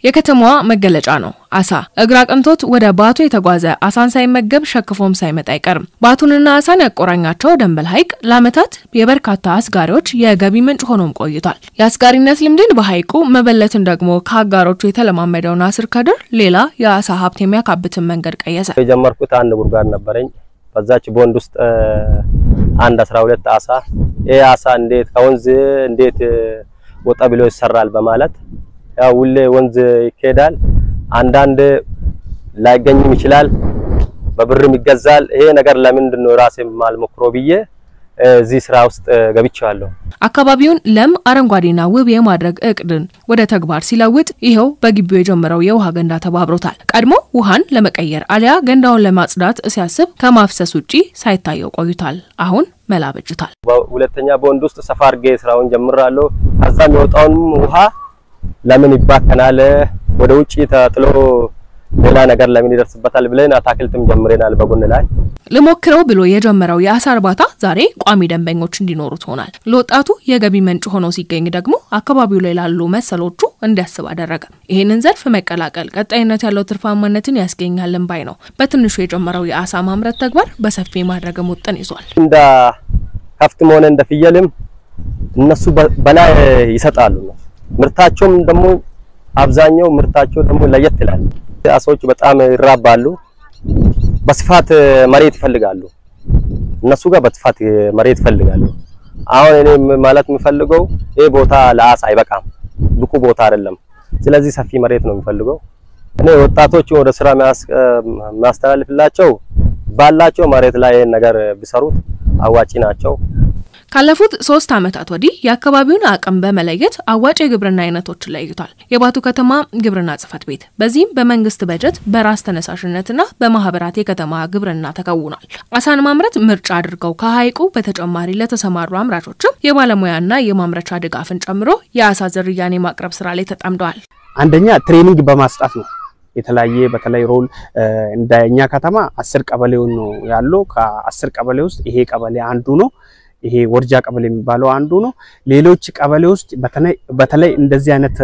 የከተማዋ መገለጫ ነው አሳ እግራ ቀንቶት ወደ ባቱ የተጓዘ አሳን ሳይመገብ ሸክፎም ሳይመጣ አይቀርም ባቱንና አሳን ያቆራኛቸው ደንበል ሐይቅ ለዓመታት የበርካታ አስጋሪዎች የገቢ ምንጭ ሆኖም ቆይቷል የአስጋሪነት ልምድን በሐይቁ መበለትን ደግሞ ከአጋሮቹ የተለማመደው ናስር ከድር ሌላ የአሳ ሀብት የሚያካብትን መንገድ ቀየሰ የጀመርኩት አንድ ጉርጋድ ነበረኝ በዛች ቦንድ ውስጥ አንድ 12 አሳ አሳ እንዴት ከወንዝ እንዴት ወጣ ብሎ ይሰራል በማለት ያው ሁሌ ወንዝ ይከዳል አንዳንድ ላይገኝም ይችላል በብርም ይገዛል ይሄ ነገር ለምንድን ነው ራሴ ማልሞክሮ ብዬ እዚህ ስራ ውስጥ ገብቻለሁ አካባቢውን ለም አረንጓዴና ውብ የማድረግ እቅድን ወደ ተግባር ሲለውጥ ይሄው በግቢው የጀመረው የውሃ ገንዳ ተባብሮታል ቀድሞ ውሃን ለመቀየር አሊያ ገንዳውን ለማጽዳት ሲያስብ ከማፍሰስ ውጪ ሳይታየው ቆይቷል አሁን መላበጅታል ሁለተኛ ቦንድ ውስጥ ሰፋርጌ ስራውን ጀምራለሁ አዛም የወጣውን ውሃ ለምን ይባከናል ወደ ውጪ ተጥሎ ሌላ ነገር ለምን ይደርስበታል ብለን አታክልትም ጀምረናል በጎን ላይ ለሞክረው ብሎ የጀመረው የአሳ እርባታ ዛሬ ቋሚ ደንበኞች እንዲኖሩት ሆናል ለወጣቱ የገቢ ምንጭ ሆኖ ሲገኝ ደግሞ አካባቢው ላይ ላሉ መሰሎቹ እንዲያስብ አደረገ ይሄንን ዘርፍ መቀላቀል ቀጣይነት ያለው ትርፋማነትን ያስገኛልን ባይ ነው በትንሹ የጀመረው የአሳ ማምረት ተግባር በሰፊ ማድረግ ሙጥን ይዟል እንደ ከፍትም ሆነ እንደ ፍየልም እነሱ በላይ ይሰጣሉ ምርታቸውም ደግሞ አብዛኛው ምርታቸው ደግሞ ለየት ይላል አሳዎች በጣም ይራባሉ በስፋት መሬት ይፈልጋሉ እነሱ ጋር በስፋት መሬት ይፈልጋሉ አሁን እኔ ማለት የምፈልገው ይሄ ቦታ ለአሳ አይበቃም ብቁ ቦታ አይደለም ስለዚህ ሰፊ መሬት ነው የምፈልገው እኔ ወጣቶች ወደ ስራ ማስተላለፍላቸው ባላቸው መሬት ላይ ነገር ቢሰሩት አዋጪ ናቸው ካለፉት 3 አመታት ወዲህ የአካባቢውን አቅም በመለየት አዋጭ የግብርና አይነቶችን ለይቷል የባቱ ከተማ ግብርና ጽፈት ቤት በዚህም በመንግስት በጀት በራስ ተነሳሽነትና በማህበራት የከተማ ግብርና ተከውኗል አሳን ማምረት ምርጫ አድርገው ከሐይቁ በተጨማሪ ለተሰማሩ አምራቾችም የባለሙያና የማምረቻ ድጋፍን ጨምሮ የአሳ ዝርያን የማቅረብ ስራ ላይ ተጣምደዋል አንደኛ ትሬኒንግ በማስጣት ነው የተለያየ በተለይ ሮል እንደኛ ከተማ 10 ቀበሌው ነው ያለው ከ10 ቀበሌ ውስጥ ይሄ ቀበሌ አንዱ ነው ይሄ ወርጃ ቀበሌ የሚባለው አንዱ ነው ሌሎች ቀበሌ ውስጥ በተለይ እንደዚህ አይነት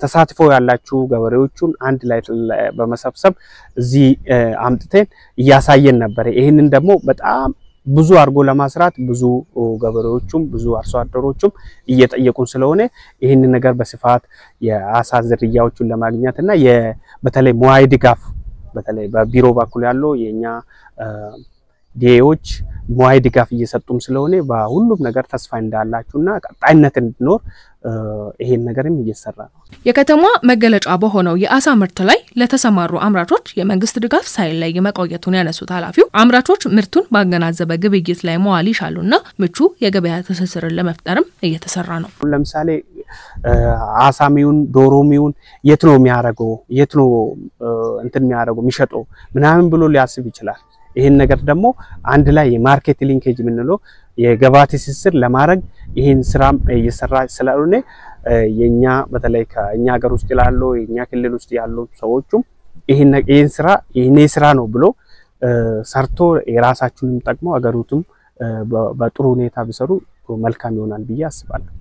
ተሳትፎ ያላችሁ ገበሬዎቹን አንድ ላይ በመሰብሰብ እዚህ አምጥተን ያሳየን ነበር ይሄንን ደግሞ በጣም ብዙ አርጎ ለማስራት ብዙ ገበሬዎቹም ብዙ አርሶ አደሮቹም እየጠየቁን ስለሆነ ይሄንን ነገር በስፋት የአሳ ዝርያዎቹን ለማግኘትና በተለይ ሙያዊ ድጋፍ በተለይ በቢሮ በኩል ያለው የኛ ዲኤዎች ሙያዊ ድጋፍ እየሰጡም ስለሆነ በሁሉም ነገር ተስፋ እንዳላችሁና ቀጣይነት እንድኖር ይሄን ነገርም እየሰራ ነው የከተማ መገለጫ በሆነው የአሳ ምርት ላይ ለተሰማሩ አምራቾች የመንግስት ድጋፍ ሳይለይ መቆየቱን ያነሱት ኃላፊው አምራቾች ምርቱን ባገናዘበ ግብይት ላይ መዋል ይሻሉና ምቹ የገበያ ትስስርን ለመፍጠርም እየተሰራ ነው ለምሳሌ አሳሚውን ዶሮሚውን የት ነው የሚያረገው የት ነው እንትን የሚያረገው የሚሸጠው ምናምን ብሎ ሊያስብ ይችላል ይሄን ነገር ደግሞ አንድ ላይ የማርኬት ሊንኬጅ ምንለው የገበያ ትስስር ለማድረግ ይሄን ስራም እየሰራ ስለሆነ የኛ በተለይ ከኛ ሀገር ውስጥ ያሉ የኛ ክልል ውስጥ ያሉ ሰዎችም ይሄን ስራ ነው ብሎ ሰርቶ የራሳቸውንም ጠቅሞ አገሩትም በጥሩ ሁኔታ ቢሰሩ መልካም ይሆናል ብዬ አስባለሁ